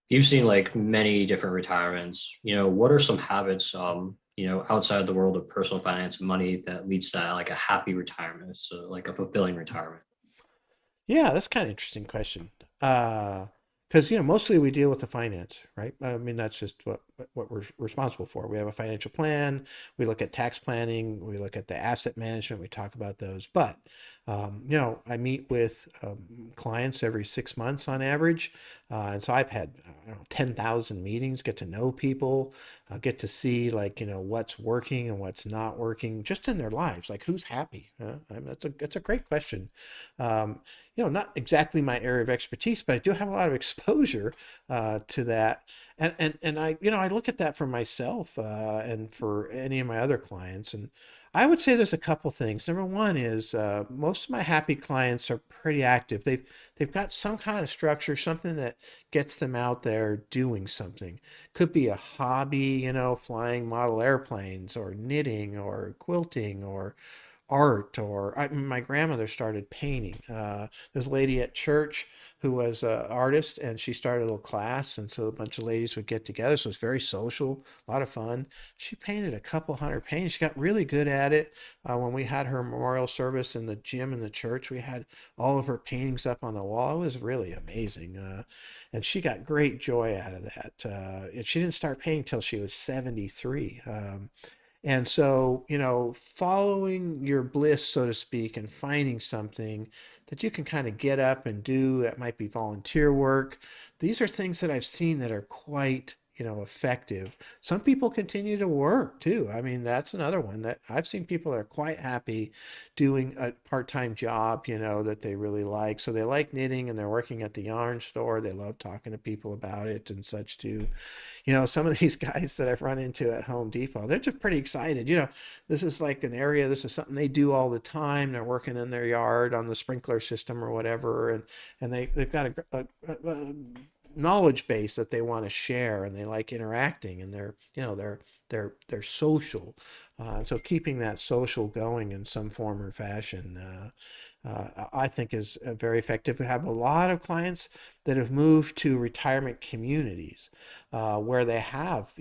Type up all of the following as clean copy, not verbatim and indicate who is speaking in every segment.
Speaker 1: You've seen like many different retirements. What are some habits, outside the world of personal finance and money that leads to like a happy retirement, so like a fulfilling retirement?
Speaker 2: Yeah, that's kind of interesting question. Because mostly we deal with the finance, right? I mean, that's just what we're responsible for. We have a financial plan. We look at tax planning. We look at the asset management. We talk about those. But I meet with clients every 6 months on average, and so I've had I don't know 10,000 meetings. Get to know people, get to see like what's working and what's not working, just in their lives. Like who's happy? I mean, that's a great question. Um, not exactly my area of expertise, but I do have a lot of exposure to that. And I look at that for myself and for any of my other clients. And I would say there's a couple things. Number one is most of my happy clients are pretty active. They've got some kind of structure, something that gets them out there doing something. Could be a hobby, flying model airplanes or knitting or quilting or art my grandmother started painting. There's a lady at church who was an artist and she started a little class and so a bunch of ladies would get together. So it's very social, a lot of fun. She painted a couple hundred paintings. She got really good at it. When we had her memorial service in the gym in the church, we had all of her paintings up on the wall. It was really amazing. And she got great joy out of that. And she didn't start painting till she was 73. And so, following your bliss, so to speak, and finding something that you can kind of get up and do that might be volunteer work. These are things that I've seen that are quite, effective. Some people continue to work too. I mean, that's another one that I've seen people that are quite happy doing a part-time job, that they really like. So they like knitting and they're working at the yarn store. They love talking to people about it and such too. Some of these guys that I've run into at Home Depot, they're just pretty excited. This is like an area, this is something they do all the time. They're working in their yard on the sprinkler system or whatever, and they've got a knowledge base that they want to share, and they like interacting, and they're social. So keeping that social going in some form or fashion, I think is very effective. We have a lot of clients that have moved to retirement communities where they have,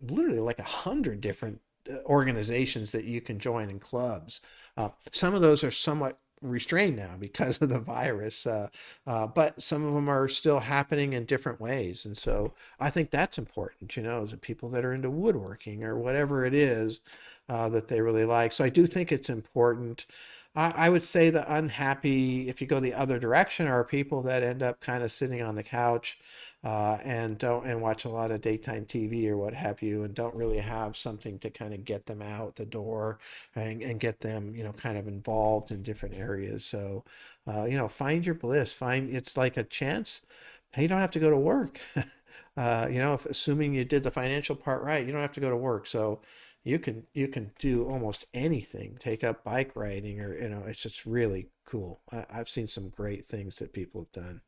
Speaker 2: literally like 100 different organizations that you can join in clubs. Some of those are somewhat restrained now because of the virus, but some of them are still happening in different ways. And so I think that's important, is the people that are into woodworking or whatever it is that they really like. So I do think it's important. I would say the unhappy, if you go the other direction, are people that end up kind of sitting on the couch and don't and watch a lot of daytime TV or what have you, and don't really have something to kind of get them out the door and get them, kind of involved in different areas. So, find your bliss. Find it's like a chance. Hey, you don't have to go to work. If assuming you did the financial part right, you don't have to go to work. So you can do almost anything. Take up bike riding or it's just really cool. I've seen some great things that people have done.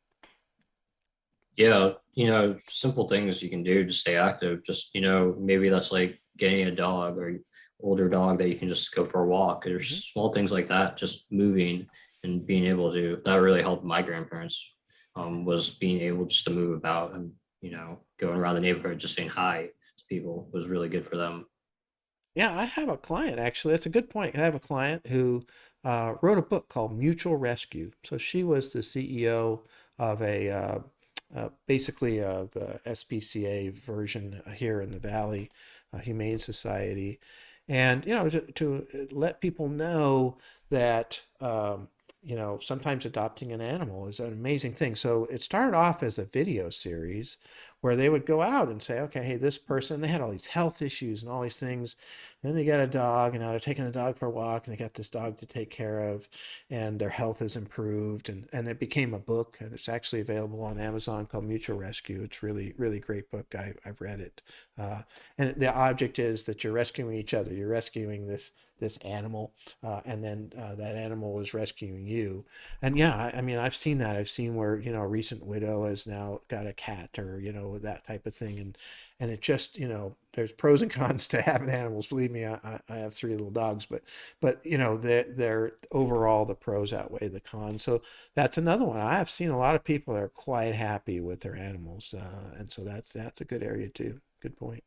Speaker 1: Yeah, simple things you can do to stay active. Just, maybe that's like getting a dog or older dog that you can just go for a walk.
Speaker 2: Hmm.
Speaker 1: There's small things like that, just moving and being able to, that really helped my grandparents, was being able just to move about and, going around the neighborhood, just saying hi to people was really good for them.
Speaker 2: Yeah, I have a client actually. That's a good point. I have a client who wrote a book called Mutual Rescue. So she was the CEO of basically the SPCA version here in the Valley, Humane Society, and to let people know that sometimes adopting an animal is an amazing thing. So it started off as a video series where they would go out and say, okay, hey, this person, they had all these health issues and all these things. Then they got a dog, and now they're taking the dog for a walk, and they got this dog to take care of, and their health has improved, and it became a book, and it's actually available on Amazon called Mutual Rescue. It's really, really great book. I've read it, uh, and the object is that you're rescuing each other. You're rescuing this animal, and then that animal is rescuing you. And yeah, I mean, I've seen that. I've seen where a recent widow has now got a cat, or that type of thing. And it just, there's pros and cons to having animals. Believe me, I have three little dogs, but they're overall the pros outweigh the cons. So that's another one. I have seen a lot of people that are quite happy with their animals, and so that's a good area too. Good point.